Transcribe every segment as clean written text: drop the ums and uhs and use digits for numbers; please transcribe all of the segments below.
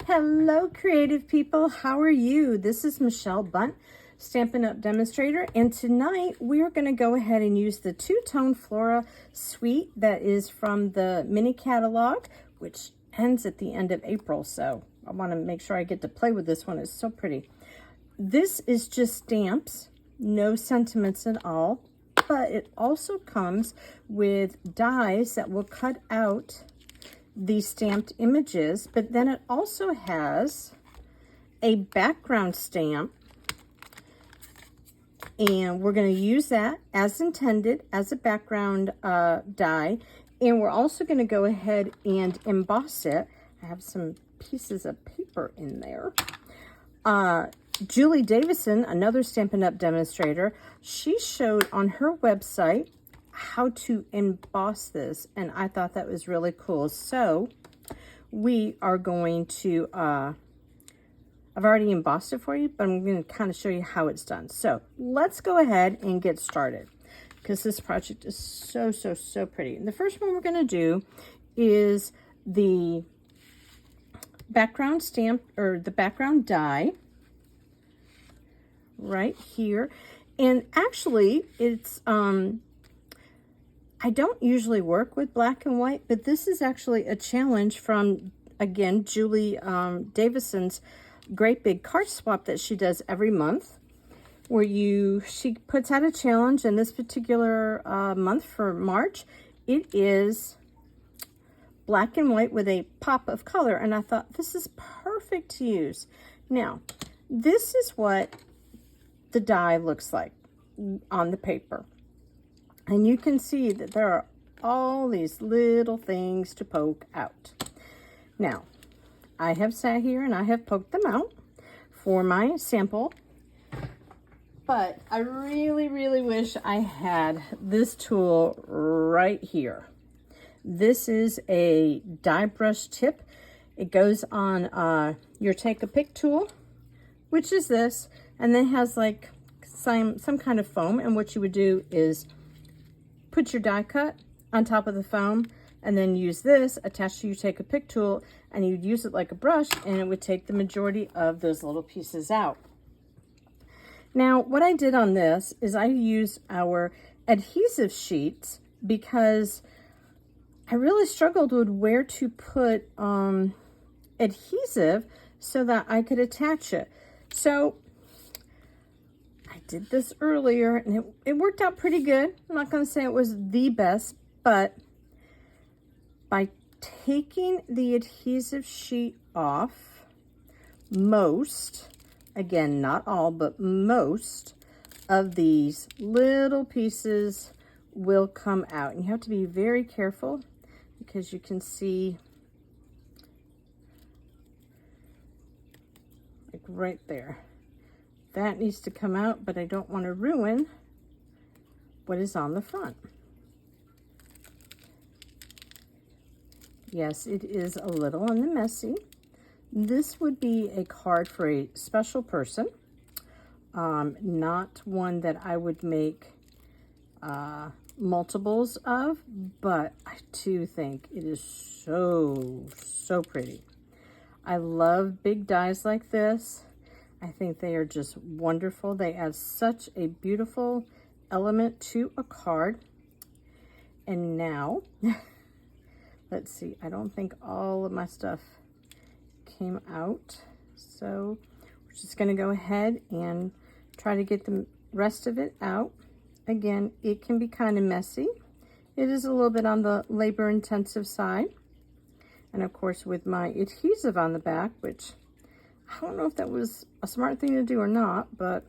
Hello, creative people. How are you? This is Michelle Bunt, Stampin' Up! Demonstrator, and tonight we're going to go ahead and use the Two Tone Floral suite that is from the mini catalog, which ends at the end of April, so I want to make sure I get to play with this one. It's so pretty. This is just stamps, no sentiments at all, but it also comes with dies that will cut out these stamped images, but then it also has a background stamp, and we're going to use that as intended as a background die, and we're also going to go ahead and emboss it. I have some pieces of paper in there. Julie Davison, another Stampin' Up! Demonstrator, she showed on her website how to emboss this, and I thought that was really cool. So we are going to I've already embossed it for you, but I'm going to kind of show you how it's done. So let's go ahead and get started, because this project is so pretty. And the first one we're going to do is the background stamp, or the background die right here. And actually it's I don't usually work with black and white, but this is actually a challenge from, again, Julie Davison's great big card swap that she does every month, where she puts out a challenge. And this particular month for March, it is black and white with a pop of color, and I thought this is perfect to use. Now, this is what the die looks like on the paper. And you can see that there are all these little things to poke out. Now, I have sat here and I have poked them out for my sample, but I really wish I had this tool right here. This is a die brush tip. It goes on your Take a Pick tool, which is this, and then has like some kind of foam, and what you would do is put your die cut on top of the foam, and then use this attached to your Take a Pick tool, and you'd use it like a brush, and it would take the majority of those little pieces out. Now, what I did on this is I used our adhesive sheets, because I really struggled with where to put adhesive so that I could attach it. So I did this earlier, and it worked out pretty good. I'm not going to say it was the best, but by taking the adhesive sheet off, most, again, not all, but most of these little pieces will come out. And you have to be very careful, because you can see, like right there, that needs to come out, but I don't want to ruin what is on the front. Yes, it is a little on the messy. This would be a card for a special person, not one that I would make multiples of, but I do think it is so pretty. I love big dies like this. I think they are just wonderful. They add such a beautiful element to a card. And now, let's see, I don't think all of my stuff came out. So we're just going to go ahead and try to get the rest of it out. Again, it can be kind of messy. It is a little bit on the labor-intensive side. And of course, with my adhesive on the back, which I don't know if that was a smart thing to do or not, but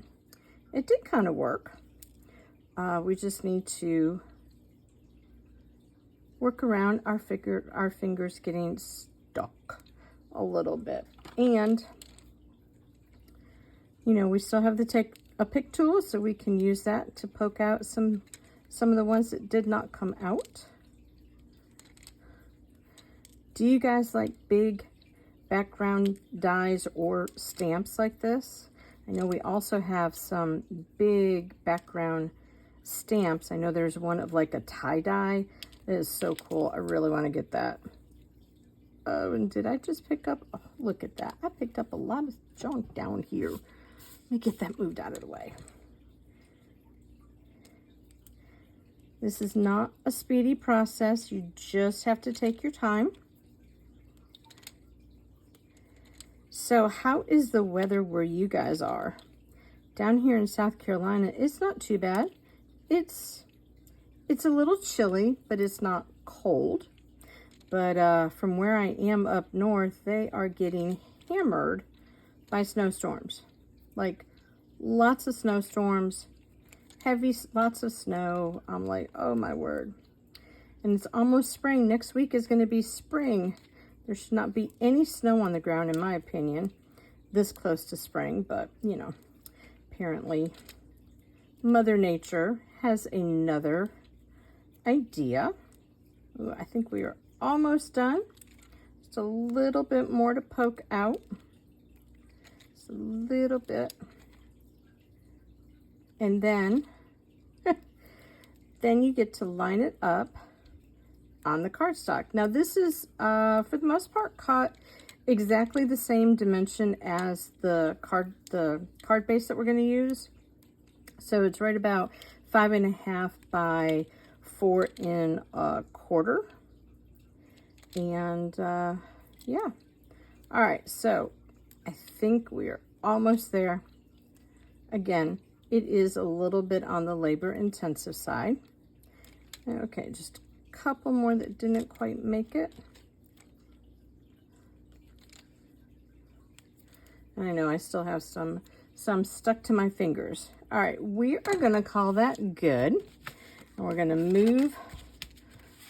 it did kind of work. We just need to work around our fingers getting stuck a little bit. And, you know, we still have the Take a Pick tool, so we can use that to poke out some of the ones that did not come out. Do you guys like big background dies or stamps like this? I know we also have some big background stamps. I know there's one of like a tie-dye. It is so cool. I really want to get that. Oh, and did I just pick up? Oh, look at that. I picked up a lot of junk down here. Let me get that moved out of the way. This is not a speedy process. You just have to take your time. So how is the weather where you guys are? Down here in South Carolina, it's not too bad. It's a little chilly, but it's not cold. But from where I am up north, they are getting hammered by snowstorms. Like lots of snowstorms, lots of snow. I'm like, oh my word. And it's almost spring. Next week is going to be spring. There should not be any snow on the ground, in my opinion, this close to spring. But, you know, apparently Mother Nature has another idea. Ooh, I think we are almost done. Just a little bit more to poke out. Just a little bit. And then, then you get to line it up on the cardstock. Now this is, for the most part, cut exactly the same dimension as the card base that we're going to use. So it's right about 5.5 by 4 1/4. And yeah. All right, so I think we are almost there. Again, it is a little bit on the labor intensive side. Okay, just a couple more that didn't quite make it. I know I still have some stuck to my fingers. All right, we are gonna call that good. And we're gonna move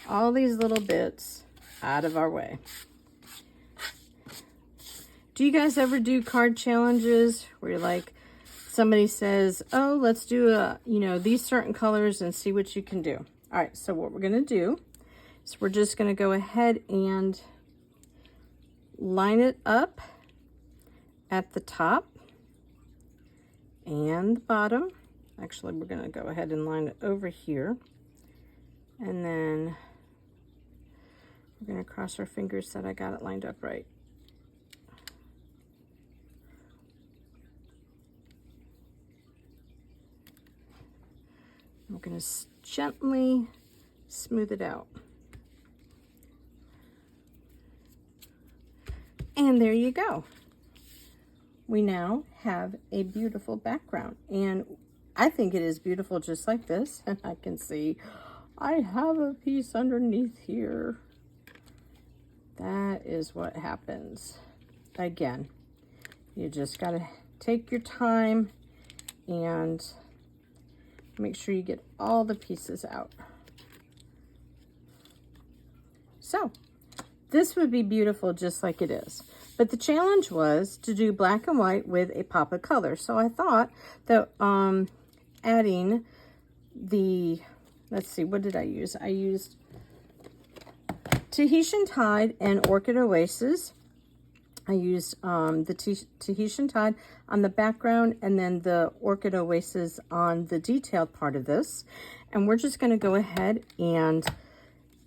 all these little bits out of our way. Do you guys ever do card challenges where you're like, somebody says, oh, let's do these certain colors and see what you can do? All right, so what we're gonna do is we're just gonna go ahead and line it up at the top and the bottom. Actually, we're gonna go ahead and line it over here. And then we're gonna cross our fingers that I got it lined up right. We're gonna gently smooth it out. And there you go. We now have a beautiful background, and I think it is beautiful just like this. And I can see I have a piece underneath here. That is what happens. Again, you just gotta take your time and make sure you get all the pieces out. So this would be beautiful just like it is. But the challenge was to do black and white with a pop of color. So I thought that adding the, let's see, what did I use? I used Tahitian Tide and Orchid Oasis. I used the Tahitian Tide on the background and then the Orchid Oasis on the detailed part of this. And we're just going to go ahead and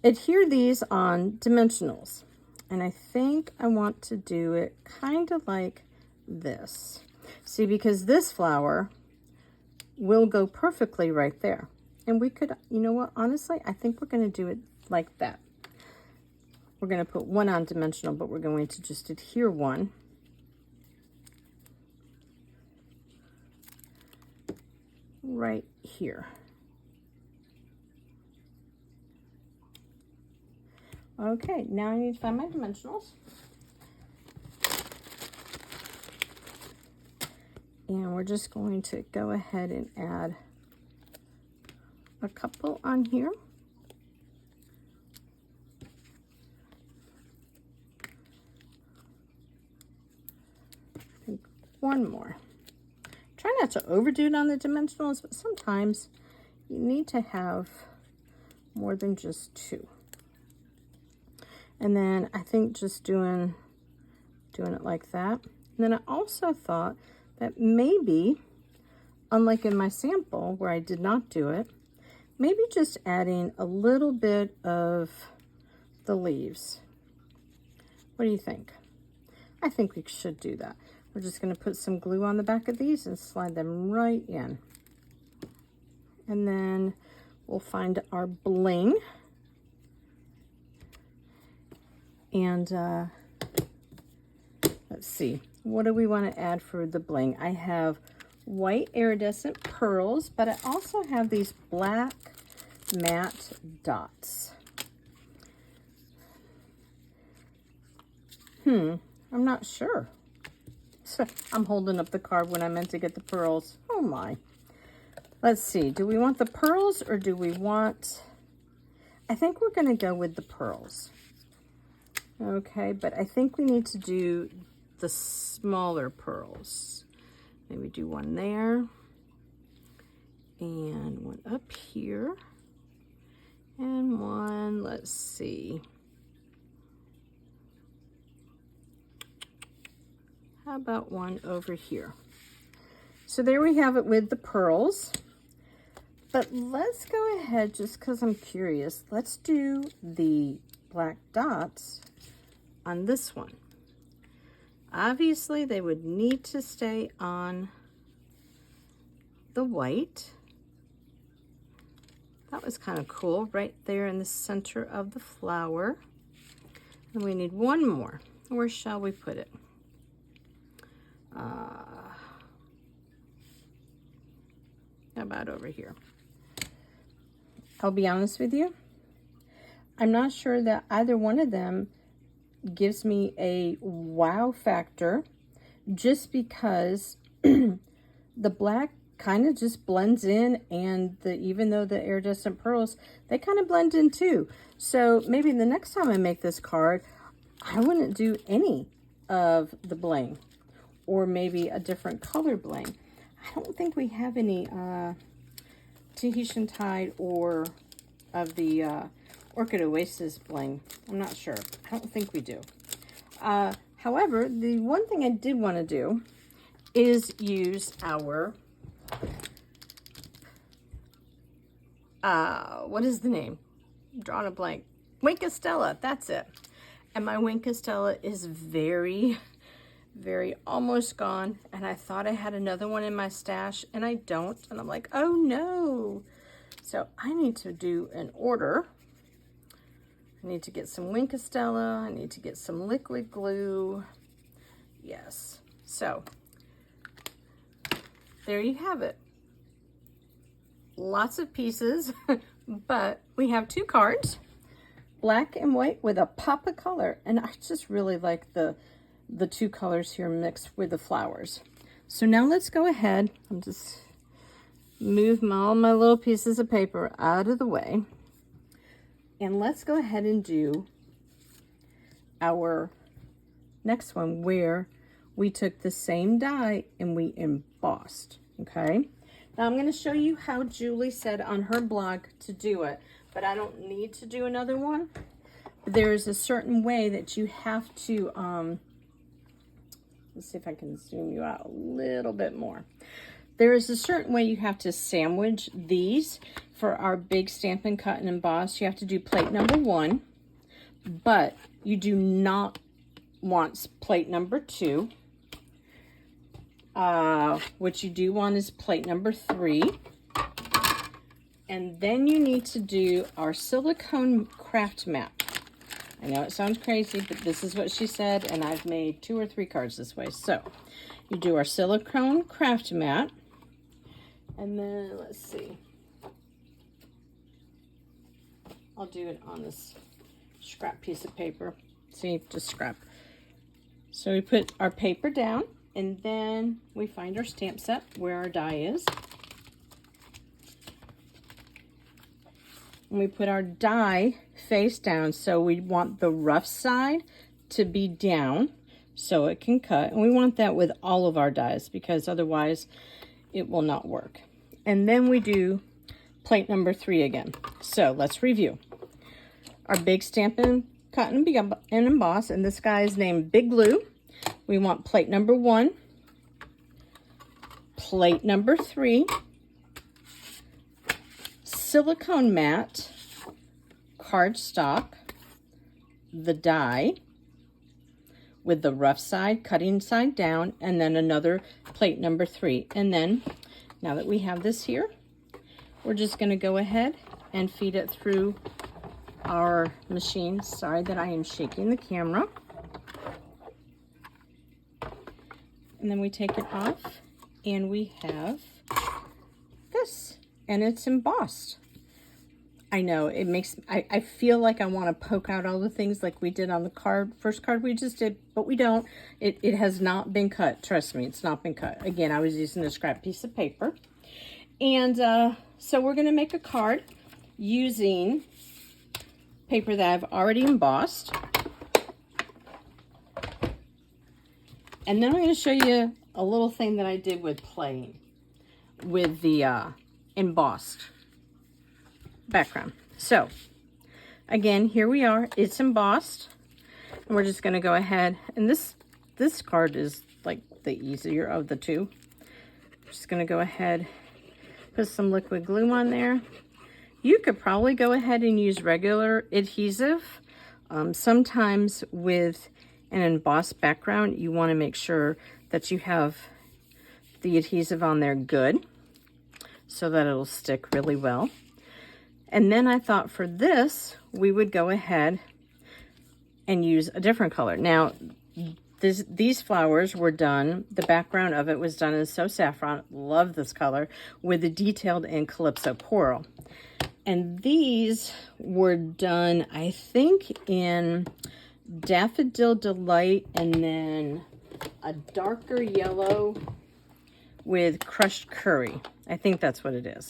adhere these on dimensionals. And I think I want to do it kind of like this. See, because this flower will go perfectly right there. And we could, you know what, honestly, I think we're going to do it like that. We're going to put one on dimensional, but we're going to just adhere one. Right here. Okay, now I need to find my dimensionals. And we're just going to go ahead and add a couple on here. I think one more. Try not to overdo it on the dimensionals, but sometimes you need to have more than just two. And then I think just doing it like that. And then I also thought that maybe, unlike in my sample where I did not do it, maybe just adding a little bit of the leaves What do you think? I think we should do that. We're just going to put some glue on the back of these and slide them right in. And then we'll find our bling. And let's see, what do we want to add for the bling? I have white iridescent pearls, but I also have these black matte dots. I'm not sure. So I'm holding up the card when I meant to get the pearls. Oh my. Let's see, do we want the pearls or do we want, I think we're going to go with the pearls. Okay, but I think we need to do the smaller pearls. Maybe do one there and one up here and one, let's see. How about one over here? So there we have it with the pearls. But let's go ahead, just because I'm curious, let's do the black dots on this one. Obviously, they would need to stay on the white. That was kind of cool, right there in the center of the flower. And we need one more. Where shall we put it? How about over here? I'll be honest with you, I'm not sure that either one of them gives me a wow factor, just because the black kind of just blends in, and even though the iridescent pearls, they kind of blend in too. So maybe the next time I make this card, I wouldn't do any of the bling, or maybe a different color bling. I don't think we have any Tahitian Tide or of the Orchid Oasis bling. I'm not sure. I don't think we do. However, the one thing I did want to do is use our, what is the name? I'm drawing a blank. Wink Estella, that's it. And my Wink Estella is very almost gone, and I thought I had another one in my stash, and I don't, and I'm like, oh no. So I need to do an order. I need to get some Wink Estella, I need to get some liquid glue. Yes, so there you have it. Lots of pieces, but we have two cards, black and white with a pop of color, and I just really like the two colors here mixed with the flowers. So now let's go ahead and just move all my little pieces of paper out of the way. And let's go ahead and do our next one, where we took the same die and we embossed, okay? Now I'm gonna show you how Julie said on her blog to do it, but I don't need to do another one. There's a certain way that you have to, let's see if I can zoom you out a little bit more. There is a certain way you have to sandwich these for our big Stampin' Cut and Emboss. You have to do plate number 1, but you do not want plate number 2. What you do want is plate number 3. And then you need to do our silicone craft mat. I know it sounds crazy, but this is what she said, and I've made 2 or 3 cards this way. So you do our silicone craft mat, and then let's see. I'll do it on this scrap piece of paper. See, just scrap. So we put our paper down, and then we find our stamp set where our die is. And we put our die face down, so we want the rough side to be down so it can cut. And we want that with all of our dies, because otherwise it will not work. And then we do plate number 3 again. So let's review. Our big Stampin' Cut and Emboss, and this guy is named Big Glue. We want plate number 1, plate number 3, silicone mat, cardstock, the die, with the rough side, cutting side down, and then another plate number 3. And then, now that we have this here, we're just going to go ahead and feed it through our machine. Sorry that I am shaking the camera. And then we take it off, and we have this, and it's embossed. I know it makes, I feel like I want to poke out all the things like we did on the first card we just did, but we don't. It has not been cut. Trust me, it's not been cut. Again, I was using a scrap piece of paper. And so we're going to make a card using paper that I've already embossed. And then I'm going to show you a little thing that I did with playing with the embossed background. So again, here we are, it's embossed, and we're just going to go ahead, and this card is like the easier of the two. Just going to go ahead, put some liquid glue on there. You could probably go ahead and use regular adhesive. Sometimes with an embossed background, you want to make sure that you have the adhesive on there good so that it'll stick really well. And then I thought for this, we would go ahead and use a different color. Now, these flowers were done, the background of it was done in So Saffron, love this color, with the detailed in Calypso Coral. And these were done, I think, in Daffodil Delight, and then a darker yellow with crushed curry. I think that's what it is.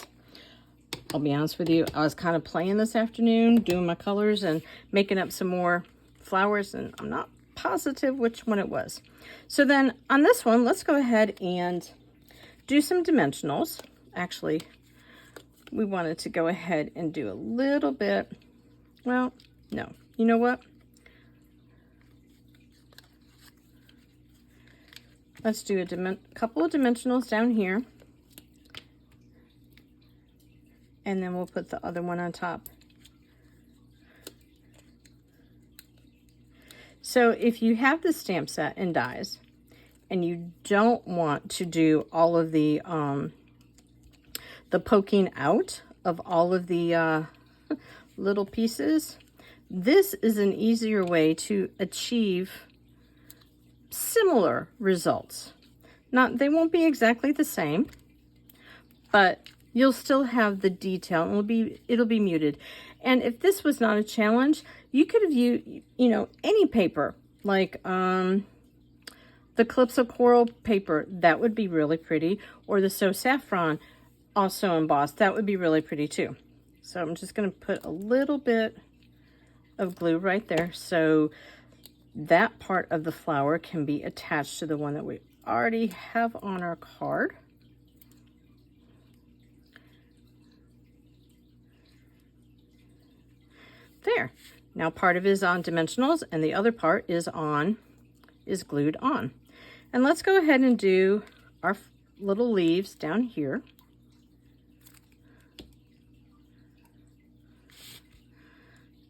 I'll be honest with you, I was kind of playing this afternoon, doing my colors and making up some more flowers, and I'm not positive which one it was. So then on this one, let's go ahead and do some dimensionals. Actually, we wanted to go ahead and do a little bit, well, no, you know what? Let's do a couple of dimensionals down here. And then we'll put the other one on top. So if you have the stamp set and dies, and you don't want to do all of the poking out of all of the little pieces, this is an easier way to achieve similar results. They won't be exactly the same, but you'll still have the detail, and it'll be muted. And if this was not a challenge, you could have used, any paper, like the Calypso Coral paper. That would be really pretty. Or the So Saffron, also embossed. That would be really pretty too. So I'm just going to put a little bit of glue right there, so that part of the flower can be attached to the one that we already have on our card. There. Now part of it is on dimensionals, and the other part is glued on. And let's go ahead and do our little leaves down here.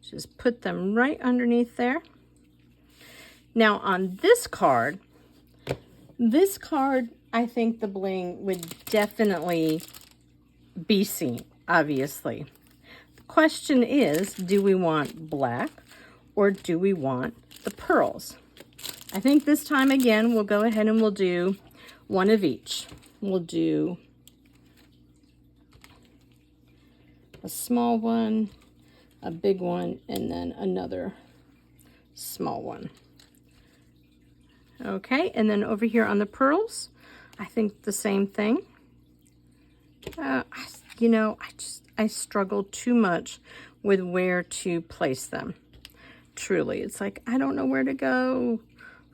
Just put them right underneath there. Now on this card, I think the bling would definitely be seen, obviously. Question is, do we want black or do we want the pearls? I think this time again we'll go ahead and we'll do one of each. We'll do a small one, a big one, and then another small one. Okay, and then over here on the pearls, I think the same thing. I struggle too much with where to place them. Truly, it's like, I don't know where to go.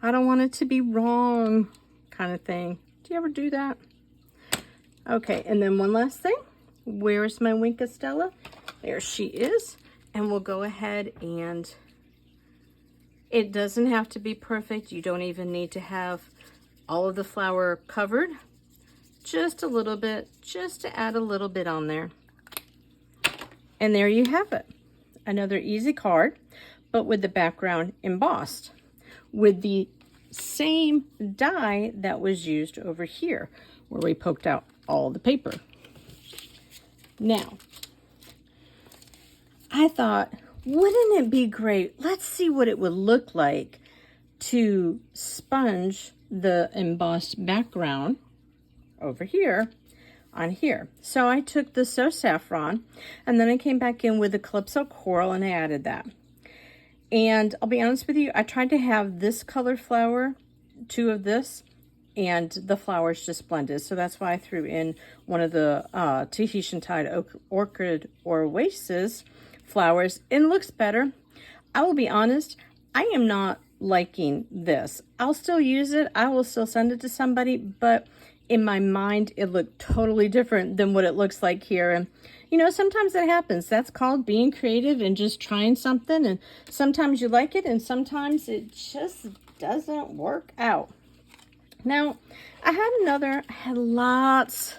I don't want it to be wrong, kind of thing. Do you ever do that? Okay, and then one last thing. Where's my Winka Stella? There she is. And we'll go ahead, and it doesn't have to be perfect. You don't even need to have all of the flower covered. Just a little bit, just to add a little bit on there. And there you have it. Another easy card, but with the background embossed. with the same die that was used over here where we poked out all the paper. Now, I thought, wouldn't it be great? Let's see what it would look like to sponge the embossed background over here on here. So I took the So Saffron, and then I came back in with the Calypso Coral and I added that. And I'll be honest with you, I tried to have this color flower, 2 of this, and the flowers just blended. So that's why I threw in one of the Tahitian Tide Orchid Oasis flowers. It looks better. I will be honest, I am not liking this. I'll still use it. I will still send it to somebody, but in my mind, it looked totally different than what it looks like here. And you know, sometimes it happens. That's called being creative and just trying something. And sometimes you like it and sometimes it just doesn't work out. Now, I had lots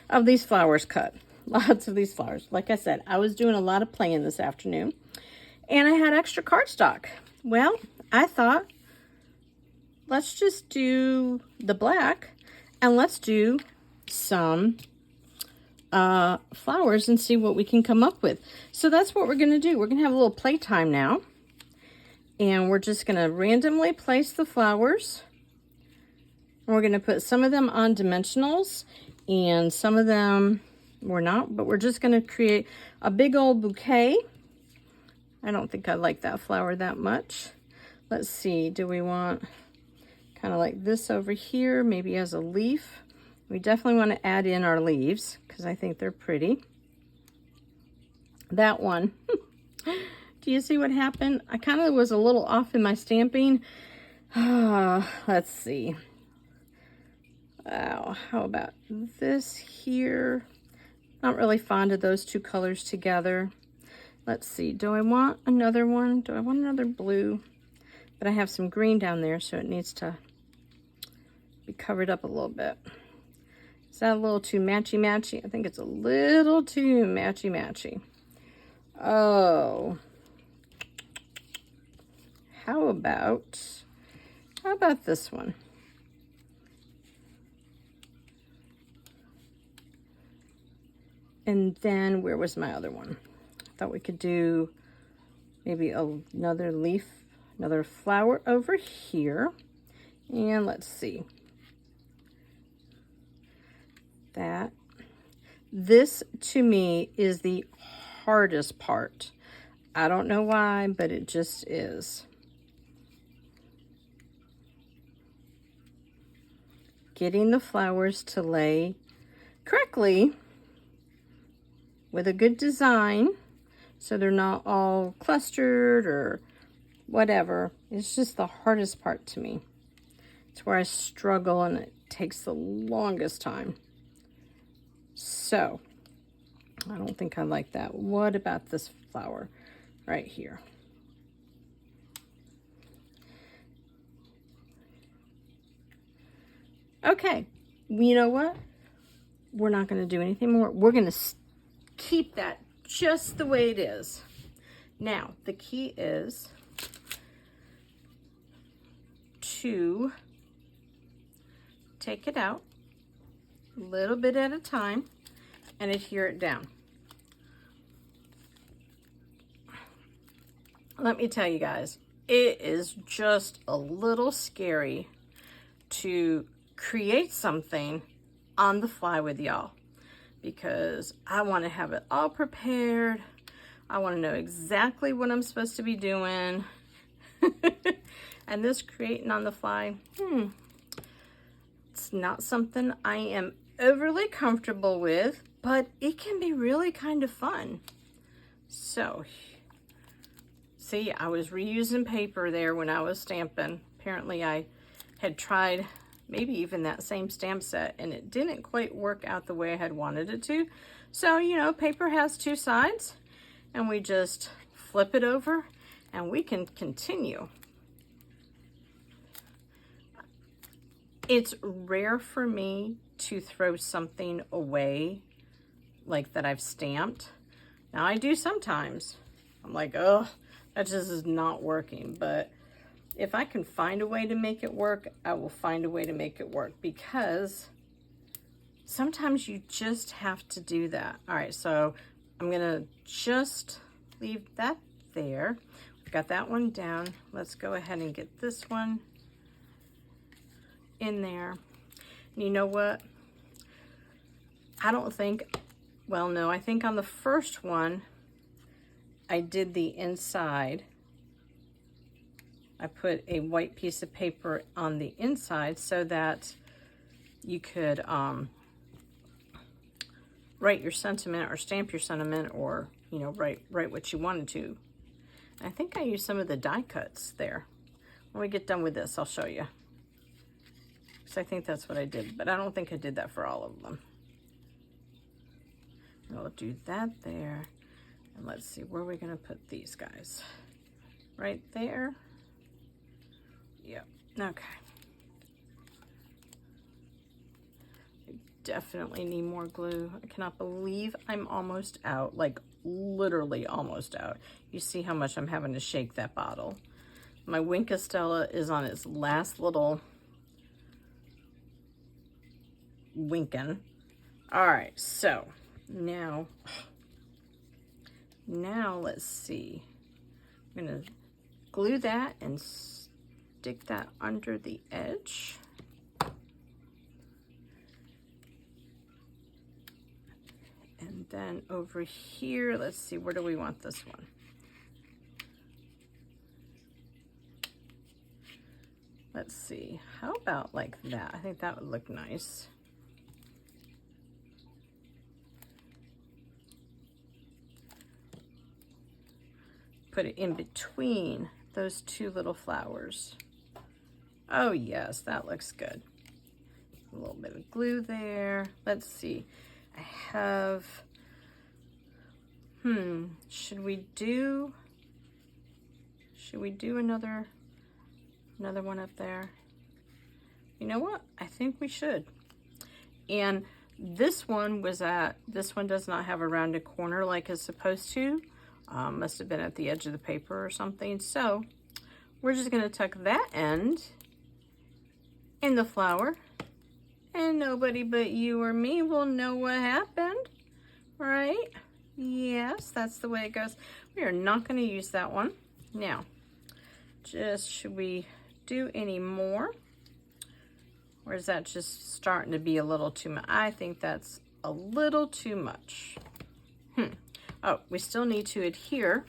of these flowers cut. Lots of these flowers. Like I said, I was doing a lot of playing this afternoon. And I had extra cardstock. Well, I thought, let's just do the black and let's do some flowers and see what we can come up with. So that's what we're going to do. We're going to have a little playtime now. And we're just going to randomly place the flowers. And we're going to put some of them on dimensionals and some of them we're not, but we're just going to create a big old bouquet. I don't think I like that flower that much. Let's see, do we want kind of like this over here, maybe as a leaf? We definitely want to add in our leaves because I think they're pretty. That one. Do you see what happened? I kind of was a little off in my stamping. Let's see. Wow, how about this here? Not really fond of those 2 colors together. Let's see, do I want another one? Do I want another blue? But I have some green down there, so it needs to be covered up a little bit. Is that a little too matchy-matchy? I think it's a little too matchy-matchy. Oh. How about this one? And then where was my other one? I thought we could do maybe another leaf, another flower over here. And let's see. This to me is the hardest part. I don't know why, but it just is. Getting the flowers to lay correctly with a good design so they're not all clustered or whatever. It's just the hardest part to me. It's where I struggle and it takes the longest time. So, I don't think I like that. What about this flower right here? Okay, you know what? We're not going to do anything more. We're going to keep that just the way it is. Now, the key is to take it out a little bit at a time and adhere it down. Let me tell you guys, it is just a little scary to create something on the fly with y'all because I want to have it all prepared. I want to know exactly what I'm supposed to be doing. And this creating on the fly, it's not something I am overly comfortable with, but it can be really kind of fun. So, see, I was reusing paper there when I was stamping. Apparently I had tried maybe even that same stamp set and it didn't quite work out the way I had wanted it to. So, you know, paper has 2 sides and we just flip it over and we can continue. It's rare for me to throw something away like that I've stamped. Now I do sometimes. I'm like, oh, that just is not working. But if I can find a way to make it work, I will find a way to make it work, because sometimes you just have to do that. All right, so I'm gonna just leave that there. We've got that one down. Let's go ahead and get this one in there. And you know what? I don't think, well, no, I think on the first one, I did the inside. I put a white piece of paper on the inside so that you could write your sentiment or stamp your sentiment, or, you know, write what you wanted to. I think I used some of the die cuts there. When we get done with this, I'll show you. So I think that's what I did, but I don't think I did that for all of them. We'll do that there. And let's see, where are we gonna put these guys? Right there. Yep, okay. I definitely need more glue. I cannot believe I'm almost out, like literally almost out. You see how much I'm having to shake that bottle. My Wink Stella is on its last little winking. All right, so now let's see. I'm gonna glue that and stick that under the edge. And then over here, let's see, where do we want this one? Let's see, how about like that? I think that would look nice. Put it in between those two little flowers. Oh yes, that looks good. A little bit of glue there. Let's see. I have, should we do another one up there? You know what? I think we should. And this one does not have a rounded corner like it's supposed to. Must have been at the edge of the paper or something. So we're just gonna tuck that end in the flower, and nobody but you or me will know what happened, right? Yes, that's the way it goes. We are not gonna use that one. Now, should we do any more? Or is that just starting to be a little too much? I think that's a little too much. Oh, we still need to adhere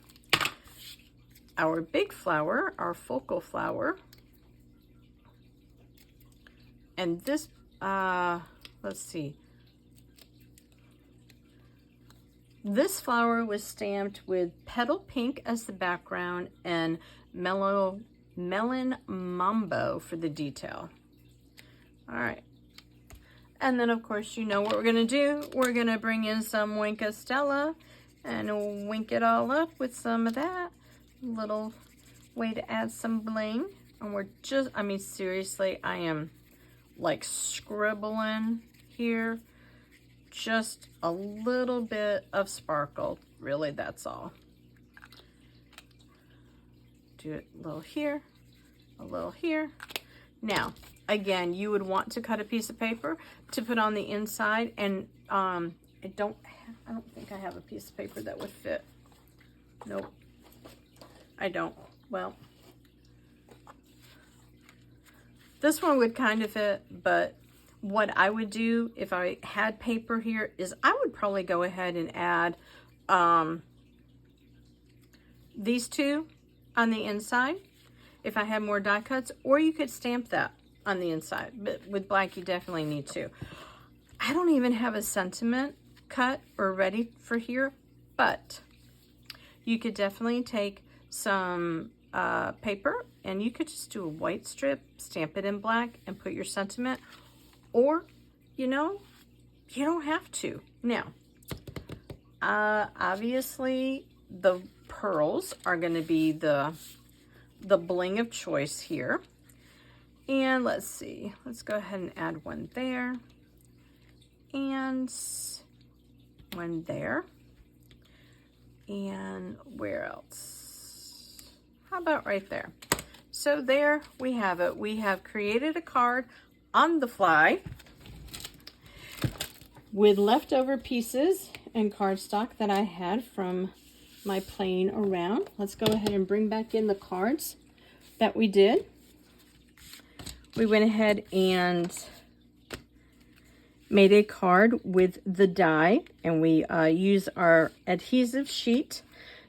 our big flower, our focal flower. And this, let's see. This flower was stamped with Petal Pink as the background and Melon Mambo for the detail. All right. And then, of course, you know what we're going to do. We're going to bring in some Wink Stella and wink it all up with some of that. Little way to add some bling. And we're just, I mean, seriously, I am like scribbling here. Just a little bit of sparkle. Really, that's all. Do it a little here, a little here. Now, again, you would want to cut a piece of paper to put on the inside, and I don't think I have a piece of paper that would fit. Nope, I don't. Well, this one would kind of fit, but what I would do if I had paper here is I would probably go ahead and add these two on the inside if I had more die cuts, or you could stamp that on the inside, but with black you definitely need to. I don't even have a sentiment cut or ready for here, but you could definitely take some paper and you could just do a white strip, stamp it in black, and put your sentiment. Or, you know, you don't have to. Now, obviously the pearls are going to be the bling of choice here. And let's see, let's go ahead and add one there and one there. And where else? How about right there? So there we have it. We have created a card on the fly with leftover pieces and cardstock that I had from my playing around. Let's go ahead and bring back in the cards that we did. We went ahead and made a card with the die, and we use our adhesive sheet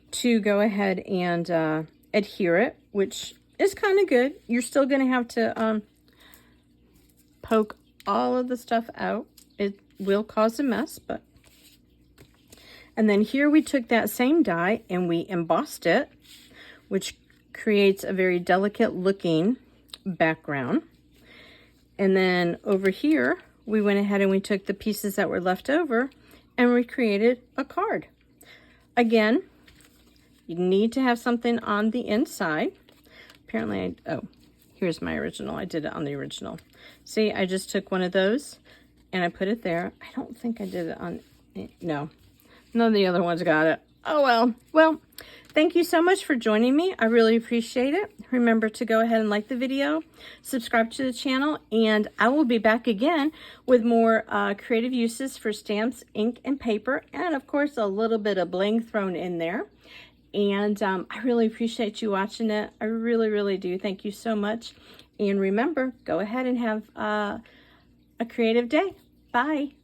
to go ahead and adhere it, which is kind of good. You're still going to have to poke all of the stuff out. It will cause a mess, but... And then here we took that same die and we embossed it, which creates a very delicate looking background. And then over here, we went ahead and we took the pieces that were left over and we created a card. Again, you need to have something on the inside. Apparently, oh, here's my original. I did it on the original. See, I just took one of those and I put it there. I don't think I did it on, no. None of the other ones got it. Oh, well. Well, thank you so much for joining me. I really appreciate it. Remember to go ahead and like the video, subscribe to the channel, and I will be back again with more creative uses for stamps, ink, and paper, and of course a little bit of bling thrown in there. And I really appreciate you watching it. I really, really do. Thank you so much. And remember, go ahead and have a creative day. Bye.